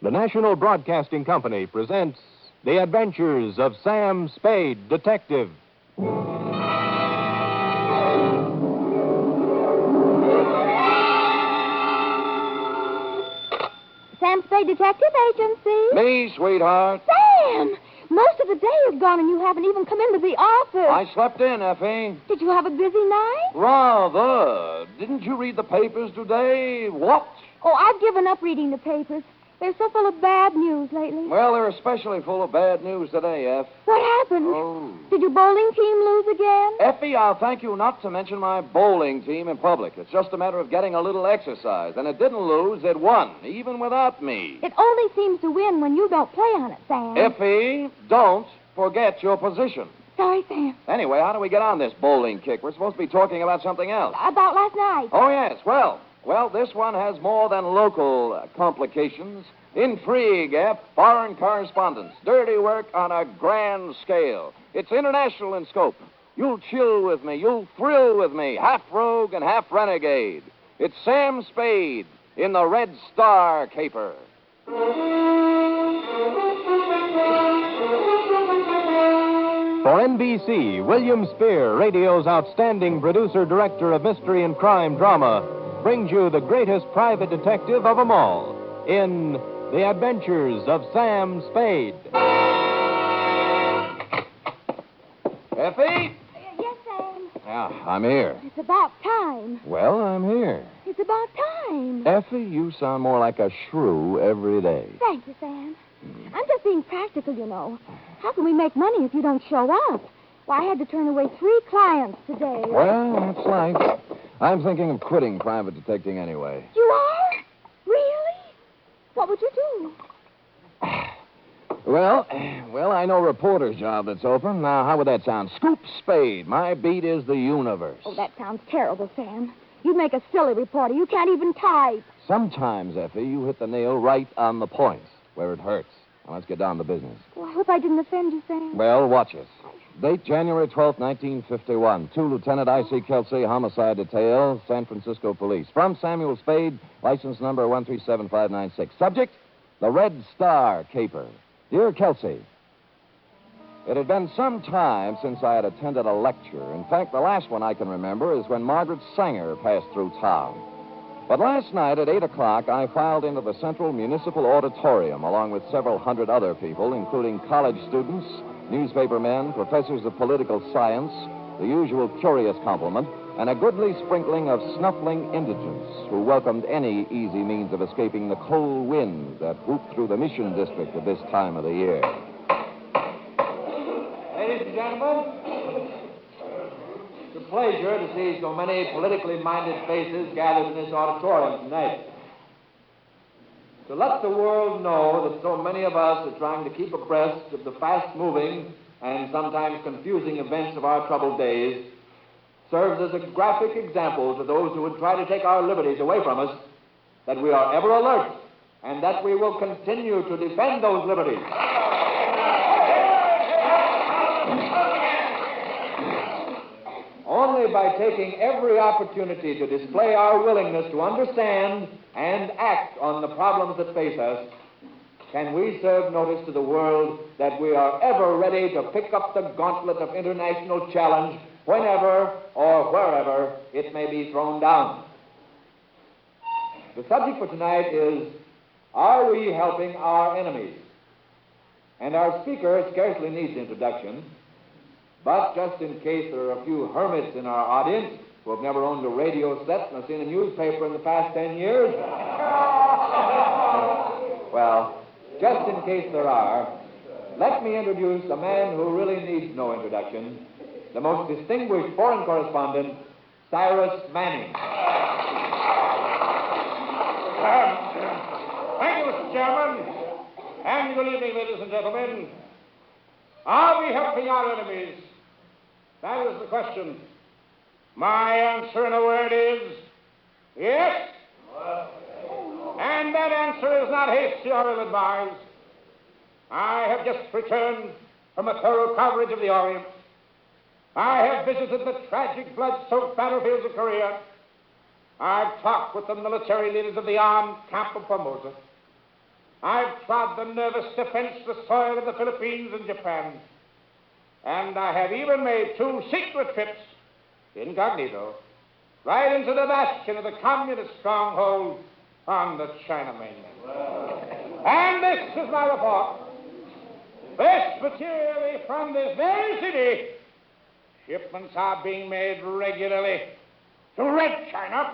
The National Broadcasting Company presents The Adventures of Sam Spade, Detective. Sam Spade Detective Agency. Me, sweetheart. Sam! Most of the day is gone and you haven't even come into the office. I slept in, Effie. Did you have a busy night? Rather. Didn't you read the papers today? What? Oh, I've given up reading the papers. They're so full of bad news lately. Well, they're especially full of bad news today, Eff. What happened? Oh. Did your bowling team lose again? Effie, I'll thank you not to mention my bowling team in public. It's just a matter of getting a little exercise. And it didn't lose, it won, even without me. It only seems to win when you don't play on it, Sam. Effie, don't forget your position. Sorry, Sam. Anyway, how do we get on this bowling kick? We're supposed to be talking about something else. About last night. Oh, yes. Well, this one has more than local complications. Intrigue, foreign correspondence, dirty work on a grand scale. It's international in scope. You'll chill with me, you'll thrill with me, half rogue and half renegade. It's Sam Spade in the Red Star caper. For NBC, William Spier, radio's outstanding producer-director of mystery and crime drama, brings you the greatest private detective of them all in The Adventures of Sam Spade. Effie? Yes, Sam. Yeah, I'm here. It's about time. Well, I'm here. It's about time. Effie, you sound more like a shrew every day. Thank you, Sam. I'm just being practical, you know. How can we make money if you don't show up? Well, I had to turn away 3 clients today. Well, that's life. I'm thinking of quitting private detecting anyway. You are? Really? What would you do? Well, I know a reporter's job that's open. Now, how would that sound? Scoop Spade. My beat is the universe. Oh, that sounds terrible, Sam. You'd make a silly reporter. You can't even type. Sometimes, Effie, you hit the nail right on the point, where it hurts. Now, let's get down to business. Oh, I hope I didn't offend you, Sam. Well, watch us. Date January 12th, 1951. To Lieutenant I.C. Kelsey, Homicide Detail, San Francisco Police. From Samuel Spade, license number 137596. Subject, the Red Star caper. Dear Kelsey, it had been some time since I had attended a lecture. In fact, the last one I can remember is when Margaret Sanger passed through town. But last night at 8 o'clock, I filed into the Central Municipal Auditorium along with several hundred other people, including college students, newspaper men, professors of political science, the usual curious complement, and a goodly sprinkling of snuffling indigents who welcomed any easy means of escaping the cold winds that whoop through the Mission District at this time of the year. Ladies and gentlemen, it's a pleasure to see so many politically minded faces gathered in this auditorium tonight. To let the world know that so many of us are trying to keep abreast of the fast-moving and sometimes confusing events of our troubled days serves as a graphic example to those who would try to take our liberties away from us that we are ever alert and that we will continue to defend those liberties. Only by taking every opportunity to display our willingness to understand and act on the problems that face us can we serve notice to the world that we are ever ready to pick up the gauntlet of international challenge whenever or wherever it may be thrown down. The subject for tonight is, are we helping our enemies? And our speaker scarcely needs introduction. But just in case there are a few hermits in our audience who have never owned a radio set and have seen a newspaper in the past 10 years, well, just in case there are, let me introduce a man who really needs no introduction, the most distinguished foreign correspondent, Cyrus Manning. Thank you, Mr. Chairman. And good evening, ladies and gentlemen. Are we helping our enemies? That is the question. My answer in a word is yes. And that answer is not hasty or ill-advised. I have just returned from a thorough coverage of the Orient. I have visited the tragic, blood-soaked battlefields of Korea. I've talked with the military leaders of the armed camp of Formosa. I've trod the nervous, defenseless soil of the Philippines and Japan. And I have even made 2 secret trips, incognito, right into the bastion of the communist stronghold on the China mainland. And this is my report. This materially from this very city, shipments are being made regularly to Red China.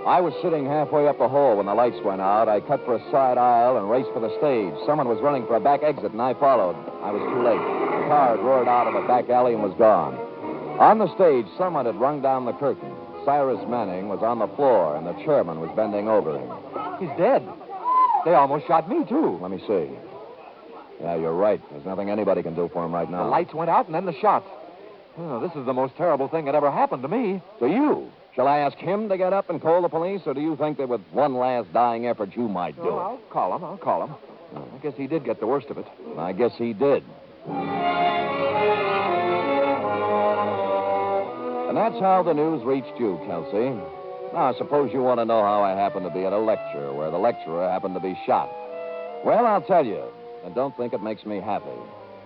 I was sitting halfway up the hall when the lights went out. I cut for a side aisle and raced for the stage. Someone was running for a back exit, and I followed. I was too late. The car had roared out of a back alley and was gone. On the stage, someone had rung down the curtain. Cyrus Manning was on the floor, and the chairman was bending over him. He's dead. They almost shot me, too. Let me see. Yeah, you're right. There's nothing anybody can do for him right now. The lights went out and then the shots. Oh, this is the most terrible thing that ever happened to me. To you? Shall I ask him to get up and call the police, or do you think that with one last dying effort you might do it? I'll call him. I guess he did get the worst of it. I guess he did. And that's how the news reached you, Kelsey. Now, I suppose you want to know how I happened to be at a lecture where the lecturer happened to be shot. Well, I'll tell you, and don't think it makes me happy.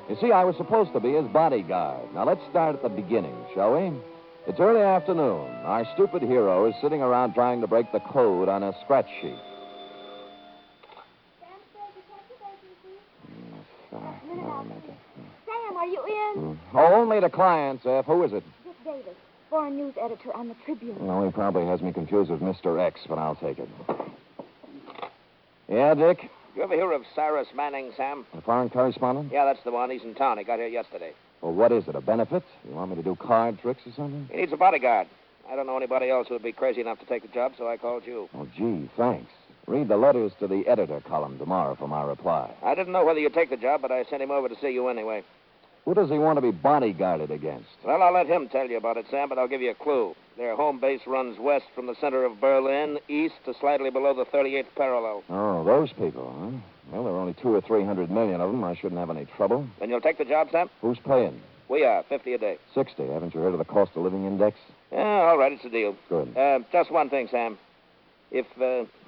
You see, I was supposed to be his bodyguard. Now, let's start at the beginning, shall we? It's early afternoon. Our stupid hero is sitting around trying to break the code on a scratch sheet. Sam, are you in? Oh, only to clients, F. Who is it? Dick Davis, foreign news editor on the Tribune. Well, he probably has me confused with Mr. X, but I'll take it. Yeah, Dick? You ever hear of Cyrus Manning, Sam? The foreign correspondent? Yeah, that's the one. He's in town. He got here yesterday. Well, what is it, a benefit? You want me to do card tricks or something? He needs a bodyguard. I don't know anybody else who would be crazy enough to take the job, so I called you. Oh, gee, thanks. Read the letters to the editor column tomorrow for my reply. I didn't know whether you'd take the job, but I sent him over to see you anyway. Who does he want to be bodyguarded against? Well, I'll let him tell you about it, Sam, but I'll give you a clue. Their home base runs west from the center of Berlin, east to slightly below the 38th parallel. Oh, those people, huh? Well, there are only 200 or 300 million of them. I shouldn't have any trouble. Then you'll take the job, Sam? Who's paying? We are, 50 a day. 60. Haven't you heard of the cost of living index? Yeah, all right, it's a deal. Good. Just one thing, Sam. If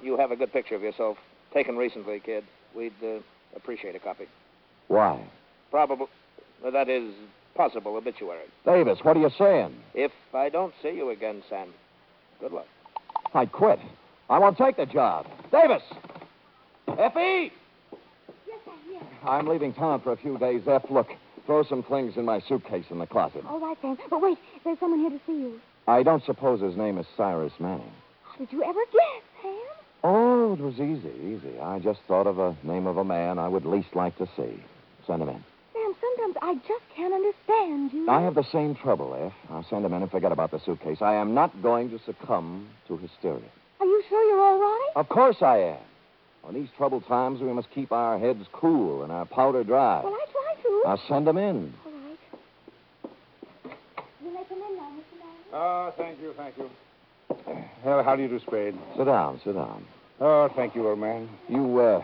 you have a good picture of yourself, taken recently, kid, we'd appreciate a copy. Why? That is, possible obituary. Davis, what are you saying? If I don't see you again, Sam, good luck. I quit. I won't take the job. Davis! Effie! Yes, I'm here. I'm leaving town for a few days, F. Look, throw some things in my suitcase in the closet. All right, Sam. But wait, there's someone here to see you. I don't suppose his name is Cyrus Manning. How did you ever guess, Sam? Oh, it was easy. I just thought of a name of a man I would least like to see. Send him in. Sam, sometimes I just can't understand you. I have the same trouble, F. I'll send him in and forget about the suitcase. I am not going to succumb to hysteria. Are you sure you're all right? Of course I am. On these troubled times, we must keep our heads cool and our powder dry. Well, I try to. I'll send him in. All right. You may come in now, Mr. Manning. Oh, thank you. Well, how do you do, Spade? Sit down. Oh, thank you, old man. You,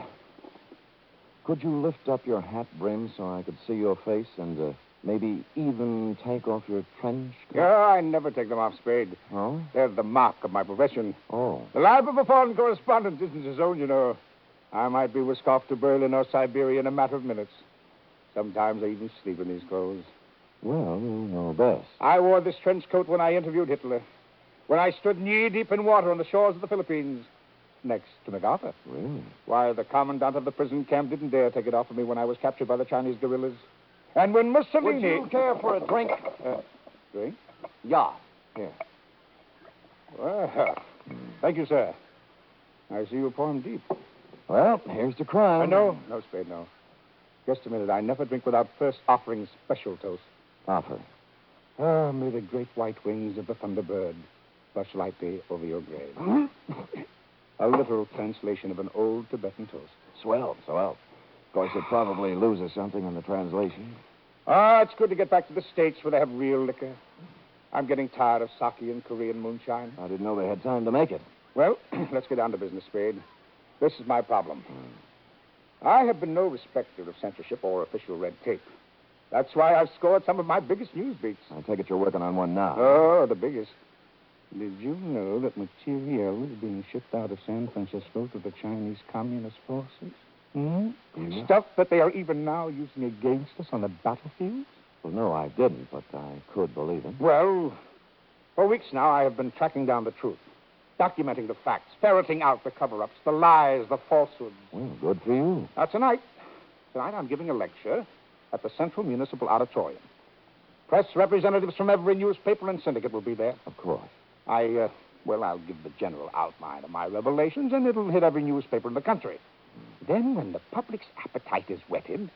could you lift up your hat brim so I could see your face and, maybe even take off your trench coat? Yeah, I never take them off, Spade. Oh? They're the mark of my profession. Oh. The life of a foreign correspondent isn't his own, you know. I might be whisked off to Berlin or Siberia in a matter of minutes. Sometimes I even sleep in these clothes. Well, you know best. I wore this trench coat when I interviewed Hitler. When I stood knee-deep in water on the shores of the Philippines. Next to MacArthur. Really? Why, the commandant of the prison camp didn't dare take it off of me when I was captured by the Chinese guerrillas. And when Mussolini... Would you care for a drink? Drink? Yeah. Here. Well, thank you, sir. I see you pour 'em deep. Well, here's the crime. No, Spade, no. Just a minute. I never drink without first offering special toast. Offer. Ah, may the great white wings of the thunderbird brush lightly over your grave. A literal translation of an old Tibetan toast. Swell. Of course, it probably loses something in the translation. Ah, it's good to get back to the States where they have real liquor. I'm getting tired of sake and Korean moonshine. I didn't know they had time to make it. Well, let's get down to business, Spade. This is my problem. I have been no respecter of censorship or official red tape. That's why I've scored some of my biggest news beats. I take it you're working on one now. Oh, the biggest. Did you know that material is being shipped out of San Francisco to the Chinese Communist forces? Hmm? Yeah. Stuff that they are even now using against us on the battlefield? Well, no, I didn't, but I could believe it. Well, for weeks now, I have been tracking down the truth, documenting the facts, ferreting out the cover-ups, the lies, the falsehoods. Well, good for you. Now, tonight I'm giving a lecture at the Central Municipal Auditorium. Press representatives from every newspaper and syndicate will be there. Of course. I'll give the general outline of my revelations, and it'll hit every newspaper in the country. Then, when the public's appetite is whetted,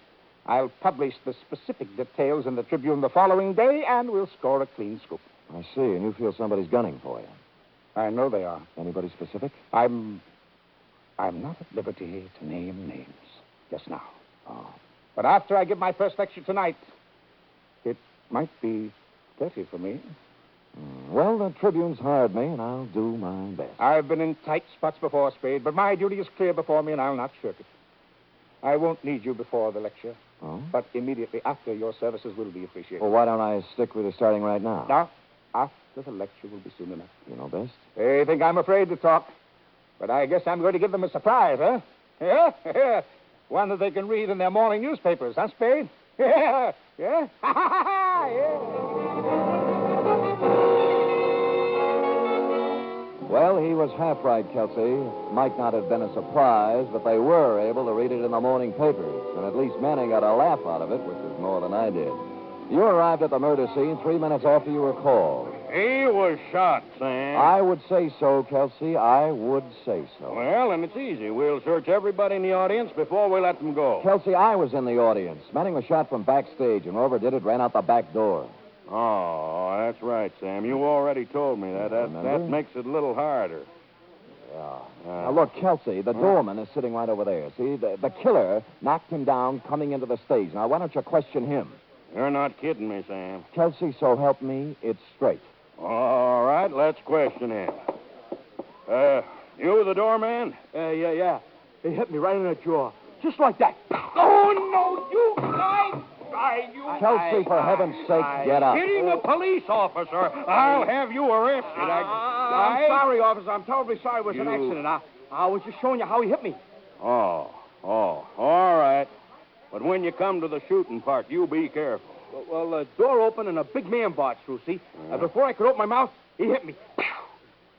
I'll publish the specific details in the Tribune the following day, and we'll score a clean scoop. I see, and you feel somebody's gunning for you. I know they are. Anybody specific? I'm not at liberty to name names just now. Oh. But after I give my first lecture tonight, it might be 30 for me. Well, the Tribune's hired me, and I'll do my best. I've been in tight spots before, Spade, but my duty is clear before me, and I'll not shirk it. I won't need you before the lecture, but immediately after, your services will be appreciated. Well, why don't I stick with it starting right now? Now, after the lecture will be soon enough. You know best. They think I'm afraid to talk, but I guess I'm going to give them a surprise, huh? Yeah? One that they can read in their morning newspapers, huh, Spade? Yeah? Yeah? Well, he was half right, Kelsey. Might not have been a surprise, but they were able to read it in the morning papers. And at least Manning got a laugh out of it, which is more than I did. You arrived at the murder scene 3 minutes after you were called. He was shot, Sam. I would say so, Kelsey. I would say so. Well, and it's easy. We'll search everybody in the audience before we let them go. Kelsey, I was in the audience. Manning was shot from backstage, and whoever did it ran out the back door. Oh, that's right, Sam. You already told me that. That makes it a little harder. Yeah. Now, look, Kelsey, the doorman is sitting right over there. See, the killer knocked him down coming into the stage. Now, why don't you question him? You're not kidding me, Sam. Kelsey, so help me, it's straight. All right, let's question him. You the doorman? Yeah. He hit me right in the jaw. Just like that. Oh, no, you guys! Kelsey, for heaven's sake, get up. Hitting a police officer. I'll have you arrested. I'm sorry, officer. I'm terribly sorry. It was an accident. I was just showing you how he hit me. Oh, all right. But when you come to the shooting part, you be careful. Well, the door opened and a big man barged through, see? Before I could open my mouth, he hit me.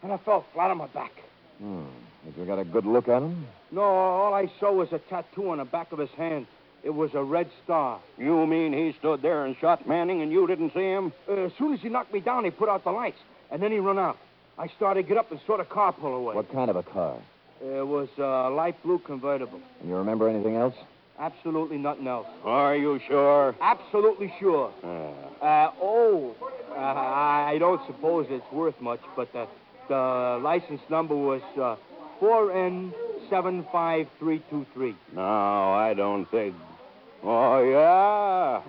And I fell flat on my back. Have you got a good look at him? No, all I saw was a tattoo on the back of his hand. It was a red star. You mean he stood there and shot Manning and you didn't see him? As soon as he knocked me down, he put out the lights. And then he run out. I started to get up and saw the car pull away. What kind of a car? It was a light blue convertible. And you remember anything else? Absolutely nothing else. Are you sure? Absolutely sure. I don't suppose it's worth much, but the license number was 4N75323. No, I don't think. Oh, yeah?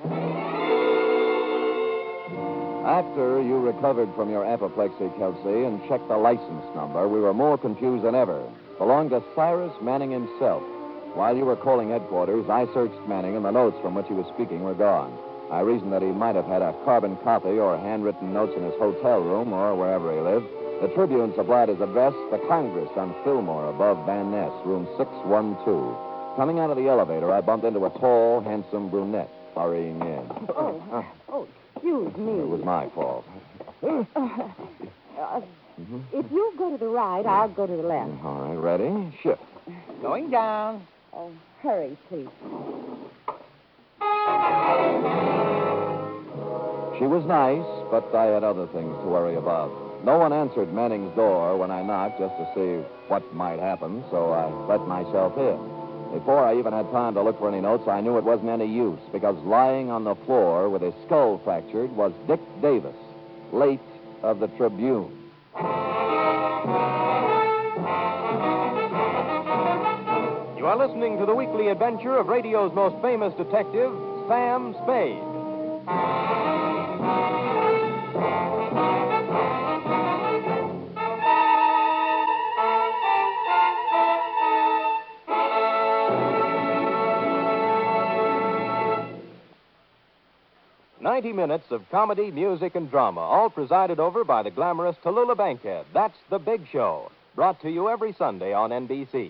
After you recovered from your apoplexy, Kelsey, and checked the license number, we were more confused than ever. Belonged to Cyrus Manning himself. While you were calling headquarters, I searched Manning, and the notes from which he was speaking were gone. I reasoned that he might have had a carbon copy or handwritten notes in his hotel room or wherever he lived. The Tribune supplied his address, the Congress on Fillmore, above Van Ness, room 612. Coming out of the elevator, I bumped into a tall, handsome brunette hurrying in. Excuse me. It was my fault. If you go to the right, I'll go to the left. All right, ready? Shift. Going down. Oh, hurry, please. She was nice, but I had other things to worry about. No one answered Manning's door when I knocked just to see what might happen, so I let myself in. Before I even had time to look for any notes, I knew it wasn't any use, because lying on the floor with his skull fractured was Dick Davis, late of the Tribune. You are listening to the weekly adventure of radio's most famous detective, Sam Spade. 90 minutes of comedy, music, and drama, all presided over by the glamorous Tallulah Bankhead. That's The Big Show, brought to you every Sunday on NBC.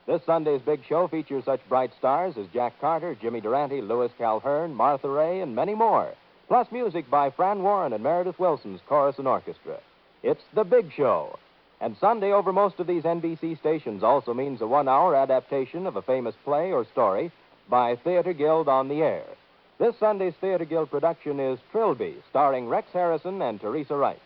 This Sunday's Big Show features such bright stars as Jack Carter, Jimmy Durante, Louis Calhern, Martha Ray, and many more. Plus music by Fran Warren and Meredith Wilson's Chorus and Orchestra. It's The Big Show. And Sunday over most of these NBC stations also means a 1-hour adaptation of a famous play or story by Theater Guild on the Air. This Sunday's Theater Guild production is Trilby, starring Rex Harrison and Teresa Wright.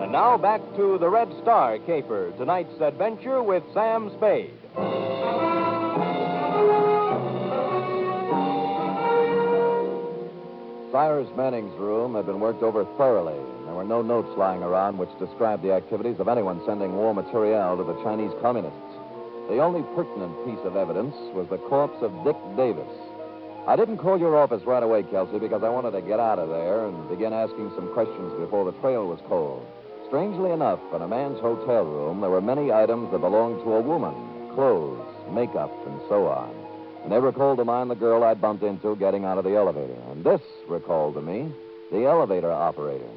And now back to the Red Star Caper, tonight's adventure with Sam Spade. Cyrus Manning's room had been worked over thoroughly. There were no notes lying around which described the activities of anyone sending war material to the Chinese communists. The only pertinent piece of evidence was the corpse of Dick Davis. I didn't call your office right away, Kelsey, because I wanted to get out of there and begin asking some questions before the trail was cold. Strangely enough, in a man's hotel room, there were many items that belonged to a woman. Clothes, makeup, and so on. And they recalled to mind the girl I'd bumped into getting out of the elevator. And this recalled to me the elevator operator.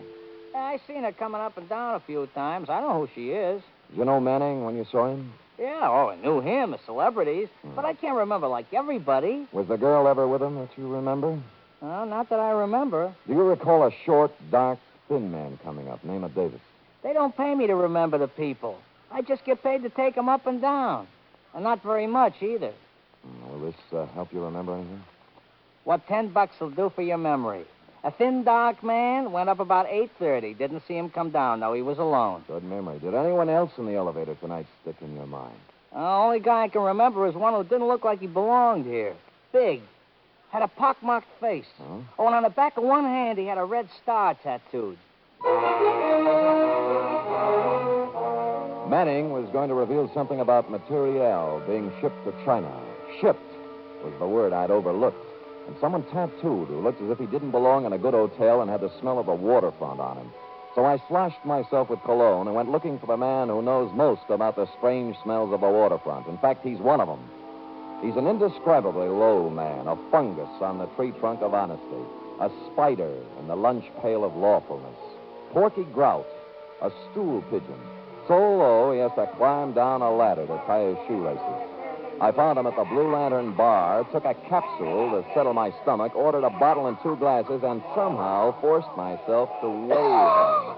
I seen her coming up and down a few times. I know who she is. Did you know Manning when you saw him? Yeah, I knew him, the celebrities. But I can't remember like everybody. Was the girl ever with him that you remember? Not that I remember. Do you recall a short, dark, thin man coming up, name of Davis? They don't pay me to remember the people. I just get paid to take them up and down. And not very much either. Will this help you remember anything? What $10 will do for your memory. A thin, dark man went up about 8:30. Didn't see him come down, though. He was alone. Good memory. Did anyone else in the elevator tonight stick in your mind? The only guy I can remember is one who didn't look like he belonged here. Big. Had a pockmarked face. Huh? Oh, and on the back of one hand, he had a red star tattooed. Manning was going to reveal something about materiel being shipped to China. Shipped was the word I'd overlooked. And someone tattooed who looked as if he didn't belong in a good hotel and had the smell of a waterfront on him. So I sloshed myself with cologne and went looking for the man who knows most about the strange smells of a waterfront. In fact, he's one of them. He's an indescribably low man, a fungus on the tree trunk of honesty, a spider in the lunch pail of lawfulness, porky grout, a stool pigeon, so low he has to climb down a ladder to tie his shoelaces. I found him at the Blue Lantern bar, took a capsule to settle my stomach, ordered a bottle and 2 glasses, and somehow forced myself to wave him.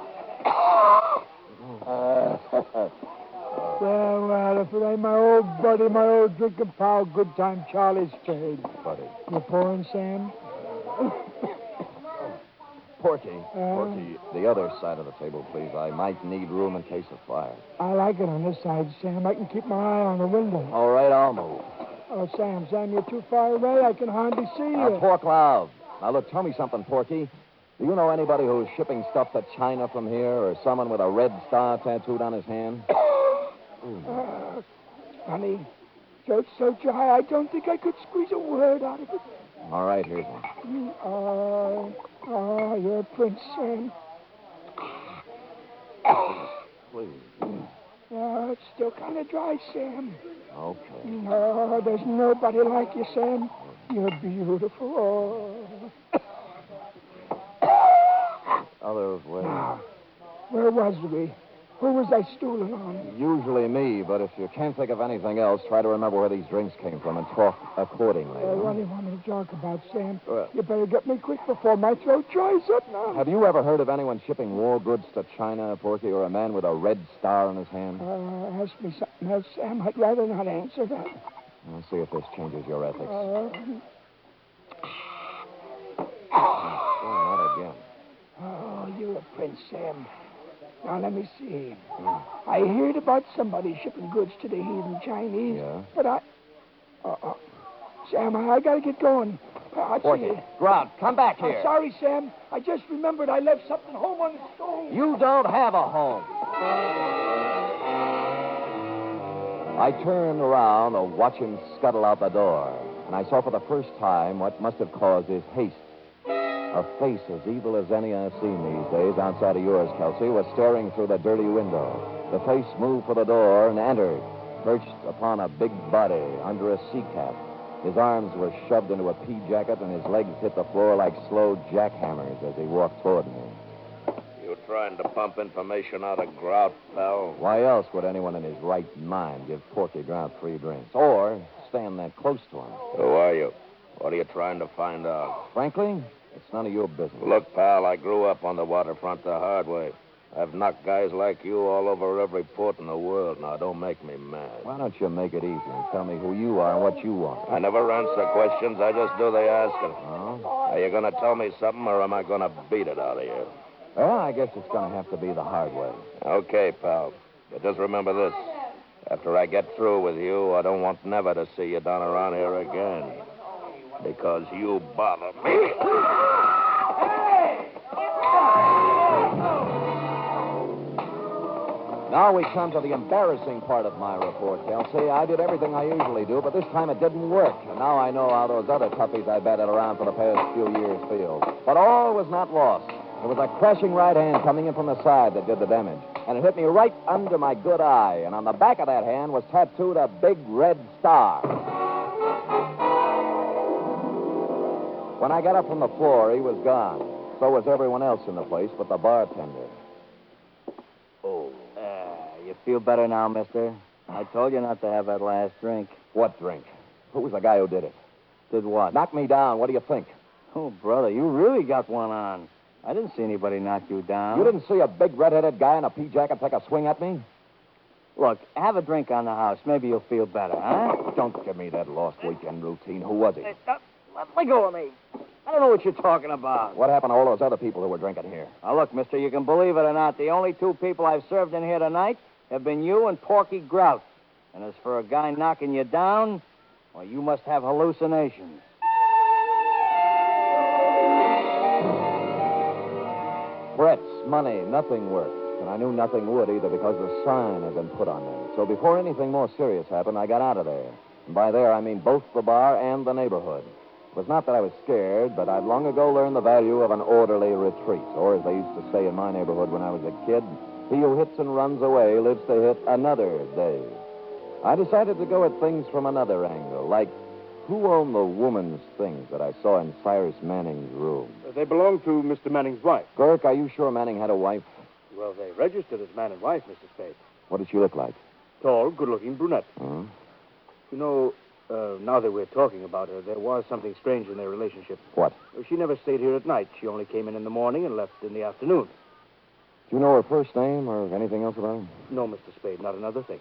Well, if it ain't my old buddy, my old drinking pal, good time Charlie Spade. Buddy. You pouring, Sam? Porky, the other side of the table, please. I might need room in case of fire. I like it on this side, Sam. I can keep my eye on the window. All right, I'll move. Oh, Sam, you're too far away. I can hardly see you. Now, talk loud. Now, look, tell me something, Porky. Do you know anybody who's shipping stuff to China from here, or someone with a red star tattooed on his hand? Honey, throat's so dry, I don't think I could squeeze a word out of it. All right, here's one. You're a prince, Sam. Please. It's still kind of dry, Sam. Okay. No, there's nobody like you, Sam. You're beautiful. Other way. Where was we? Who was I stooling on? Usually me, but if you can't think of anything else, try to remember where these drinks came from and talk accordingly. What do you want me to talk about, Sam? You better get me quick before my throat dries up now. Have you ever heard of anyone shipping war goods to China, Porky, or a man with a red star on his hand? Ask me something else, Sam. I'd rather not answer that. Let's see if this changes your ethics. Not again. Oh, you're a prince, Sam. Now, let me see. I heard about somebody shipping goods to the heathen Chinese. Yeah? But Sam, I gotta get going. Porky, Grout, come back here. I'm sorry, Sam. I just remembered I left something home on the stove. You don't have a home. I turned around to watch him scuttle out the door, and I saw for the first time what must have caused his haste. A face as evil as any I've seen these days, outside of yours, Kelsey, was staring through the dirty window. The face moved for the door and entered. perched upon a big body under a sea cap. His arms were shoved into a pea jacket, and his legs hit the floor like slow jackhammers as he walked toward me. You trying to pump information out of Grout, pal? Why else would anyone in his right mind give Porky Grout free drinks? Or stand that close to him? Who are you? What are you trying to find out? Frankly, it's none of your business. Look, pal, I grew up on the waterfront the hard way. I've knocked guys like you all over every port in the world. Now, don't make me mad. Why don't you make it easy and tell me who you are and what you want? I never answer questions. I just do the asking. Oh? Are you going to tell me something, or am I going to beat it out of you? Well, I guess it's going to have to be the hard way. Okay, pal. But just remember this. After I get through with you, I don't want never to see you down around here again. Because you bother me. Now we come to the embarrassing part of my report, Kelsey. I did everything I usually do, but this time it didn't work. And now I know how those other toughies I batted around for the past few years feel. But all was not lost. It was a crashing right hand coming in from the side that did the damage. And it hit me right under my good eye. And on the back of that hand was tattooed a big red star. When I got up from the floor, he was gone. So was everyone else in the place but the bartender. You feel better now, mister? I told you not to have that last drink. What drink? Who was the guy who did it? Did what? Knock me down. What do you think? Oh, brother, you really got one on. I didn't see anybody knock you down. You didn't see a big red-headed guy in a pea jacket take a swing at me? Look, have a drink on the house. Maybe you'll feel better, huh? Don't give me that lost weekend routine. Who was he? Let go of me. I don't know what you're talking about. What happened to all those other people who were drinking here? Now, look, mister, you can believe it or not, the only two people I've served in here tonight have been you and Porky Grout. And as for a guy knocking you down, well, you must have hallucinations. Threats, money, nothing worked. And I knew nothing would either because the sign had been put on them. So before anything more serious happened, I got out of there. And by there, I mean both the bar and the neighborhood. It was not that I was scared, but I'd long ago learned the value of an orderly retreat. Or, as they used to say in my neighborhood when I was a kid, he who hits and runs away lives to hit another day. I decided to go at things from another angle, like who owned the woman's things that I saw in Cyrus Manning's room? They belong to Mr. Manning's wife. Girk, are you sure Manning had a wife? Well, they registered as man and wife, Mr. Spade. What did she look like? Tall, good-looking brunette. Hmm? You know, now that we're talking about her, there was something strange in their relationship. What? She never stayed here at night. She only came in the morning and left in the afternoon. Do you know her first name or anything else about her? No, Mr. Spade, not another thing.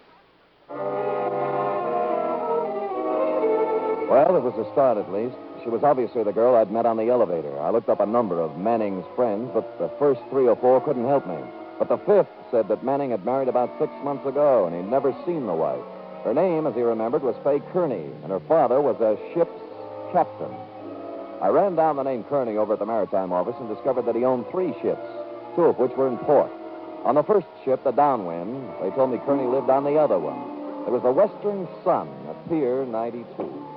Well, it was a start, at least. She was obviously the girl I'd met on the elevator. I looked up a number of Manning's friends, but the first 3 or 4 couldn't help me. But the 5th said that Manning had married about 6 months ago, and he'd never seen the wife. Her name, as he remembered, was Fay Kearney, and her father was a ship's captain. I ran down the name Kearney over at the Maritime office and discovered that he owned 3 ships, 2 of which were in port. On the first ship, the Downwind, they told me Kearney lived on the other one. It was the Western Sun at Pier 92.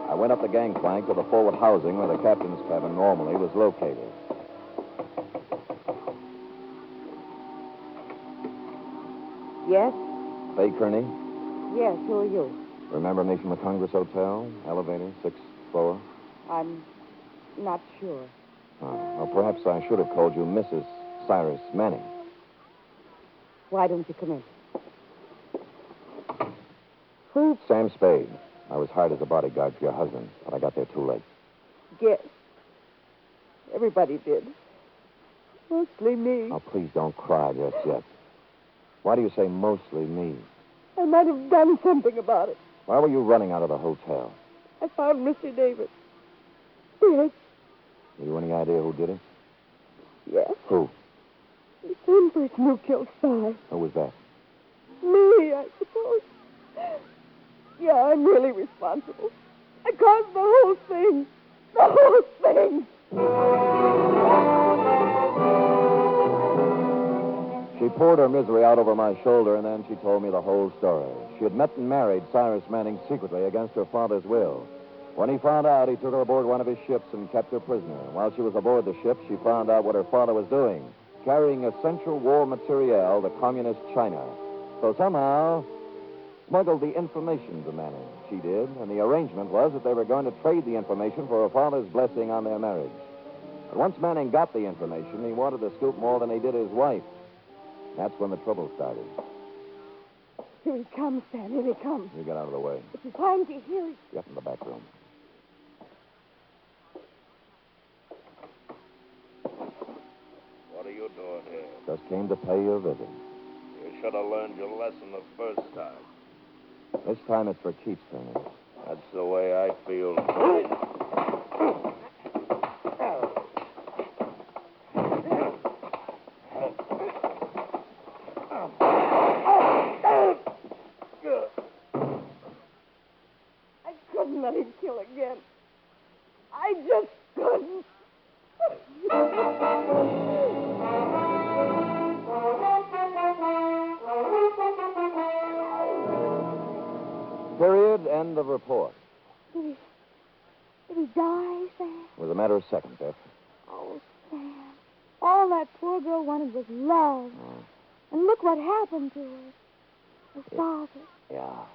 I went up the gangplank to the forward housing where the captain's cabin normally was located. Yes? Fay Kearney, Yes, who are you? remember me from the Congress Hotel? Elevator, 6th floor? I'm not sure. Well, perhaps I should have called you Mrs. Cyrus Manning. Why don't you come in? Who? Sam Spade. I was hired as a bodyguard for your husband, but I got there too late. Yes. Everybody did. Mostly me. Oh, please don't cry just yet. Why do you say mostly me? I might have done something about it. Why were you running out of the hotel? I found Mr. Davis. Yes. Have you any idea who did it? Yes. Who? The same person who killed Si. Who was that? Me, I suppose. Yeah, I'm really responsible. I caused the whole thing. The whole thing. She poured her misery out over my shoulder, and then she told me the whole story. She had met and married Cyrus Manning secretly against her father's will. When he found out, he took her aboard one of his ships and kept her prisoner. While she was aboard the ship, she found out what her father was doing, carrying essential war materiel to communist China. So somehow, smuggled the information to Manning. She did, and the arrangement was that they were going to trade the information for her father's blessing on their marriage. But once Manning got the information, he wanted the scoop more than he did his wife. That's when the trouble started. Here he comes, Sam. Here he comes. You get out of the way. It's time to hear it. Get in the back room. What are you doing here? Just came to pay you a visit. You should have learned your lesson the first time. This time it's for keeps, Tony. That's the way I feel. I couldn't let him kill again. I just couldn't. Period. End of report. Did he die, Sam? It was a matter of seconds, Beth. Oh, Sam. All that poor girl wanted was love. And look what happened to her. Her father. Yeah.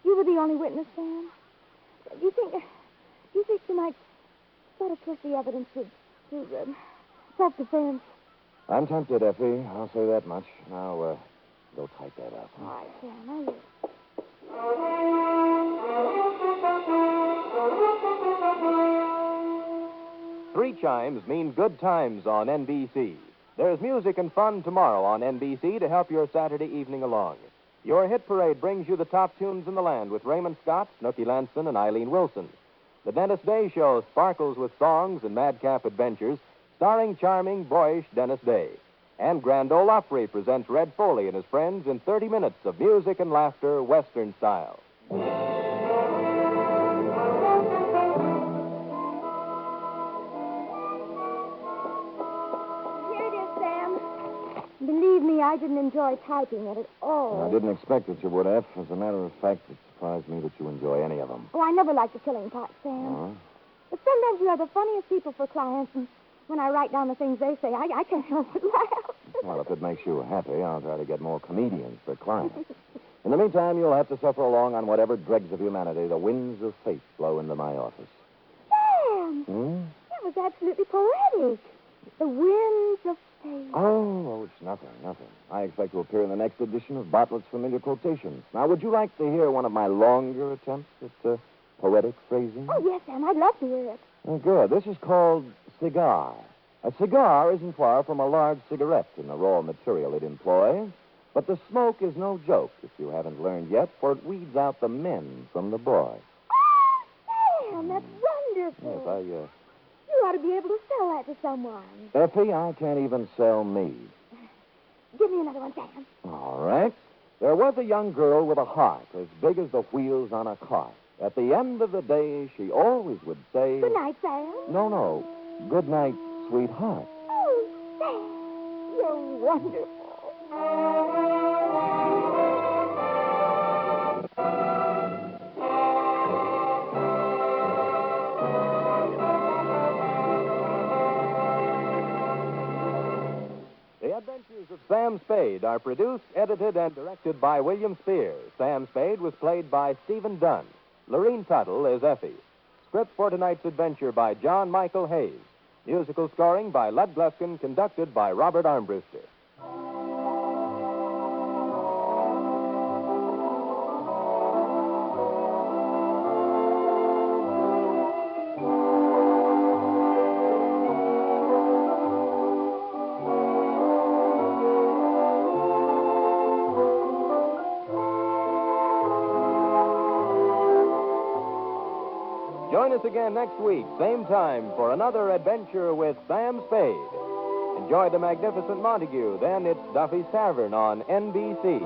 You were the only witness, Sam. Do you think you might sort of push the evidence to self-defense? I'm tempted, Effie. I'll say that much. Now, go type that up. All right, Sam, I will. Three chimes mean good times on NBC. There's music and fun tomorrow on NBC to help your Saturday evening along. Your hit parade brings you the top tunes in the land with Raymond Scott, Snooky Lanson, and Eileen Wilson. The Dennis Day Show sparkles with songs and madcap adventures, starring charming, boyish Dennis Day. And Grand Ole Opry presents Red Foley and his friends in 30 minutes of music and laughter, Western style. Here it is, Sam. Believe me, I didn't enjoy typing it at all. I didn't expect that you would, F. As a matter of fact, it surprised me that you enjoy any of them. Oh, I never liked the killing part, Sam. But sometimes you are the funniest people for clients, and when I write down the things they say, I can't help but laugh. Well, if it makes you happy, I'll try to get more comedians for clients. In the meantime, you'll have to suffer along on whatever dregs of humanity the winds of fate blow into my office. Sam! That was absolutely poetic. The winds of fate. Oh, it's nothing. I expect to appear in the next edition of Bartlett's Familiar Quotations. Now, would you like to hear one of my longer attempts at poetic phrasing? Oh, yes, Sam. I'd love to hear it. Oh, good. This is called cigar. A cigar isn't far from a large cigarette in the raw material it employs, but the smoke is no joke, if you haven't learned yet, for it weeds out the men from the boys. Oh, Sam, that's wonderful. Yes, You ought to be able to sell that to someone. Effie, I can't even sell me. Give me another one, Sam. All right. There was a young girl with a heart as big as the wheels on a cart. At the end of the day, she always would say... Good night, Sam. No. Good night, sweetheart. Oh, Sam, you're wonderful. The Adventures of Sam Spade are produced, edited, and directed by William Spier. Sam Spade was played by Stephen Dunne. Lurene Tuttle is Effie. Script for tonight's adventure by John Michael Hayes. Musical scoring by Lud Gluskin, conducted by Robert Armbruster. Join us again next week, same time, for another adventure with Sam Spade. Enjoy the magnificent Montague, then it's Duffy's Tavern on NBC.